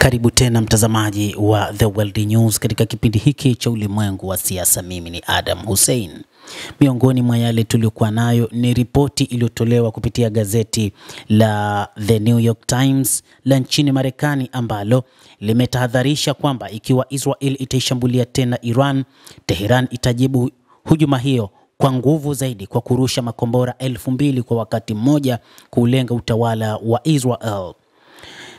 Karibu tena mtazamaji wa The World News katika kipindi hiki cha ulimwengu wa siasa. Mimi ni Adam Hussein. Miongoni mwa yale tuliokuwa nayo ni ripoti iliyotolewa kupitia gazeti la The New York Times la nchini Marekani ambalo limetahadharisha kwamba ikiwa Israel itaishambulia tena Iran, Tehran itajibu hujuma hiyo kwa nguvu zaidi kwa kurusha makombora 2000 kwa wakati mmoja kulenga utawala wa Israel.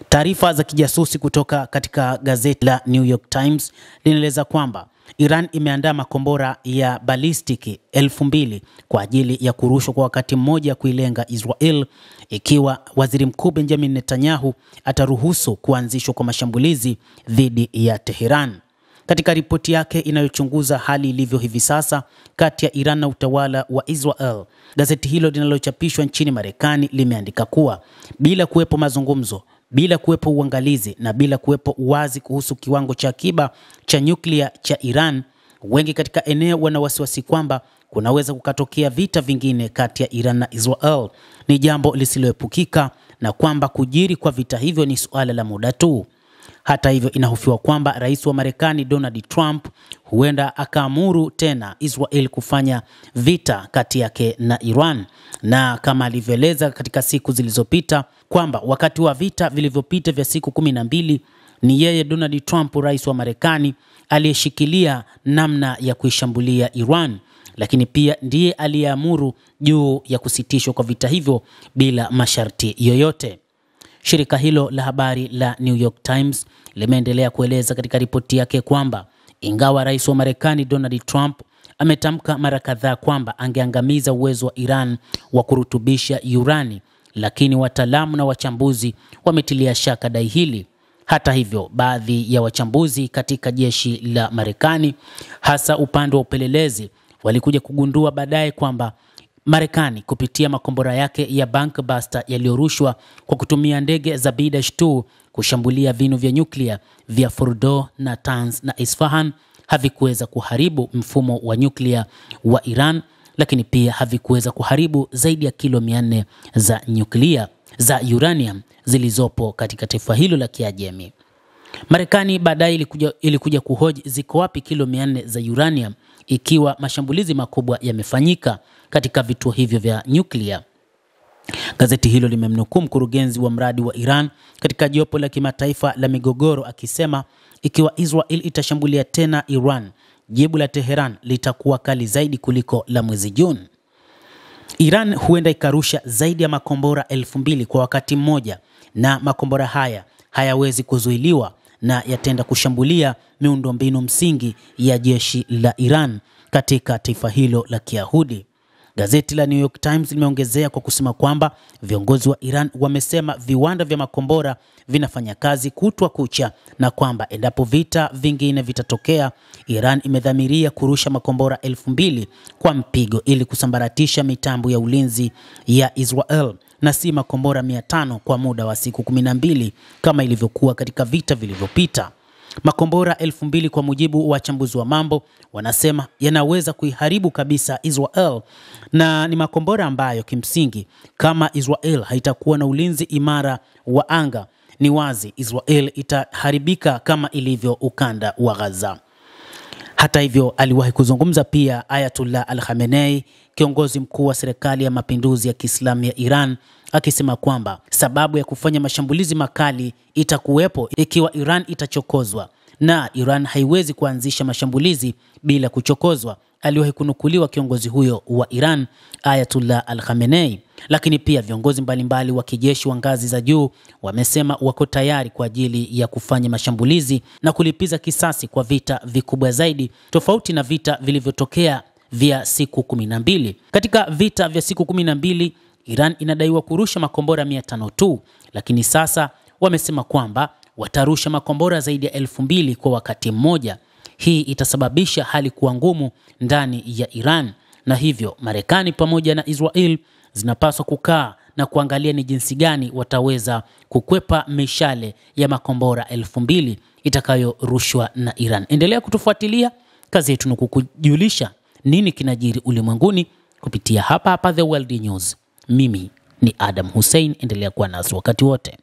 Taarifa za kijasusi kutoka katika gazeti la New York Times linaeleza kwamba Iran imeandaa makombora ya balistiki 2000 kwa ajili ya kurushwa kwa wakati mmoja kuilenga Israel ikiwa Waziri Mkuu Benjamin Netanyahu ataruhusu kuanzishwa kwa mashambulizi dhidi ya Tehran. Katika ripoti yake inayochunguza hali ilivyo hivi sasa kati ya Iran na utawala wa Israel, gazeti hilo linalochapishwa nchini Marekani limeandika kuwa bila kuwepo mazungumzo, bila kuwepo uangalizi na bila kuwepo uwazi kuhusu kiwango cha akiba cha nyuklia cha Iran, wengi katika eneo wana wasiwasi kwamba kunaweza kukatokea vita vingine kati ya Iran na Israel. Ni jambo lisiloepukika na kwamba kujiri kwa vita hivyo ni suala la muda tu. Hata hivyo, inahofiwa kwamba rais wa Marekani Donald Trump huenda akaamuru tena Israel kufanya vita kati yake na Iran, na kama alivyoeleza katika siku zilizopita kwamba wakati wa vita vilivyopita vya siku 12 ni yeye Donald Trump, rais wa Marekani, aliyeshikilia namna ya kuishambulia Iran, lakini pia ndiye aliyeamuru juu ya kusitishwa kwa vita hivyo bila masharti yoyote. Shirika hilo la habari la New York Times limeendelea kueleza katika ripoti yake kwamba ingawa rais wa Marekani Donald Trump ametamka mara kadhaa kwamba angeangamiza uwezo wa Iran wa kurutubisha urani, lakini wataalamu na wachambuzi wametilia shaka dai hili. Hata hivyo, baadhi ya wachambuzi katika jeshi la Marekani, hasa upande wa upelelezi, walikuja kugundua baadaye kwamba Marekani kupitia makombora yake ya Buster yaliyorushwa kwa kutumia ndege za B-2 kushambulia vinu vya nyuklia vya Fordo, Natanz na Isfahan havikuweza kuharibu mfumo wa nyuklia wa Iran, lakini pia havikuweza kuharibu zaidi ya kilo 400 za nyuklia za uranium zilizopo katika taifa hilo la Kiajemi. Marekani baadaye ilikuja kuhoji ziko wapi kilo 400 za uranium ikiwa mashambulizi makubwa yamefanyika katika vituo hivyo vya nyuklia. Gazeti hilo limemnukuu mkurugenzi wa mradi wa Iran katika jopo la kimataifa la migogoro akisema ikiwa Israel itashambulia tena Iran, jibu la Tehran litakuwa kali zaidi kuliko la mwezi Juni. Iran huenda ikarusha zaidi ya makombora 2000 kwa wakati mmoja, na makombora haya hayawezi kuzuiliwa na yatenda kushambulia miundombinu msingi ya jeshi la Iran katika taifa hilo la Kiyahudi. Gazeti la New York Times limeongezea kwa kusema kwamba viongozi wa Iran wamesema viwanda vya makombora vinafanya kazi kutwa kucha na kwamba endapo vita vingine vitatokea, Iran imedhamiria kurusha makombora 2000 kwa mpigo ili kusambaratisha mitambo ya ulinzi ya Israel na si makombora 500 kwa muda wa siku 12 kama ilivyokuwa katika vita vilivyopita. Makombora 2000 kwa mujibu wa wachambuzi wa mambo wanasema yanaweza kuiharibu kabisa Israel, na ni makombora ambayo kimsingi kama Israel haitakuwa na ulinzi imara wa anga, ni wazi Israel itaharibika kama ilivyo ukanda wa Gaza. Hata hivyo, aliwahi kuzungumza pia Ayatollah Al-Khamenei, kiongozi mkuu wa serikali ya mapinduzi ya Kiislamu ya Iran, akisema kwamba sababu ya kufanya mashambulizi makali itakuwepo ikiwa Iran itachokozwa, na Iran haiwezi kuanzisha mashambulizi bila kuchokozwa. Aliwahi kunukuliwa kiongozi huyo wa Iran Ayatollah Al-Khamenei. Lakini pia viongozi mbalimbali wa kijeshi wa ngazi za juu wamesema wako tayari kwa ajili ya kufanya mashambulizi na kulipiza kisasi kwa vita vikubwa zaidi, tofauti na vita vilivyotokea vya siku 12. Katika vita vya siku 12 Iran inadaiwa kurusha makombora 500 tu, lakini sasa wamesema kwamba watarusha makombora zaidi ya 2000 kwa wakati mmoja. Hii itasababisha hali kuwa ngumu ndani ya Iran, na hivyo Marekani pamoja na Israel zinapaswa kukaa na kuangalia ni jinsi gani wataweza kukwepa mishale ya makombora 2000 itakayorushwa na Iran. Endelea kutufuatilia, kazi yetu ni kukujulisha nini kinajiri ulimwenguni kupitia hapa The World News. Mimi ni Adam Hussein, endelea kuwa nasi wakati wote.